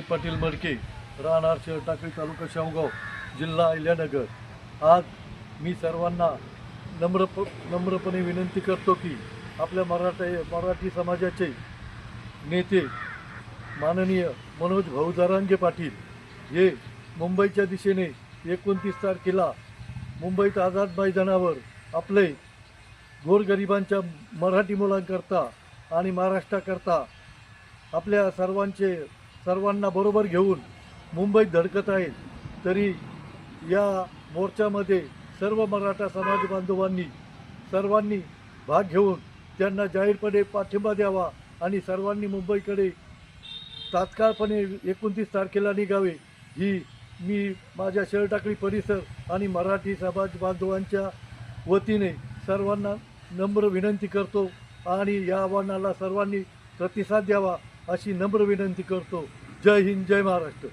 पाटील मडके, राहणार शहर टाकळी, तालुका शेवगाव, जिल्हा अहिल्यानगर। आज मी सर्वांना नम्रपणे विनंती करतो की आपल्या मराठी समाजाचे नेते माननीय मनोज भाऊ जरांगे पाटील हे मुंबईच्या दिशेने 29 तारखेला मुंबईत आझाद मैदानावर आपले गोरगरिबांच्या मराठी मुलांकरता आणि महाराष्ट्राकरता आपल्या सर्वांना बरोबर घेऊन मुंबईत धडकत आहेत। तरी या मोर्चामध्ये सर्व मराठा समाज बांधवांनी सर्वांनी भाग घेऊन त्यांना जाहीरपणे पाठिंबा द्यावा आणि सर्वांनी मुंबईकडे तात्काळपणे 29 तारखेला निघावे ही मी माझ्या शहर टाकळी परिसर आणि मराठी समाज बांधवांच्या वतीने सर्वांना नम्र विनंती करतो आणि या आव्हानाला सर्वांनी प्रतिसाद द्यावा अशी नम्र विनंती करतो। जय हिंद, जय महाराष्ट्र।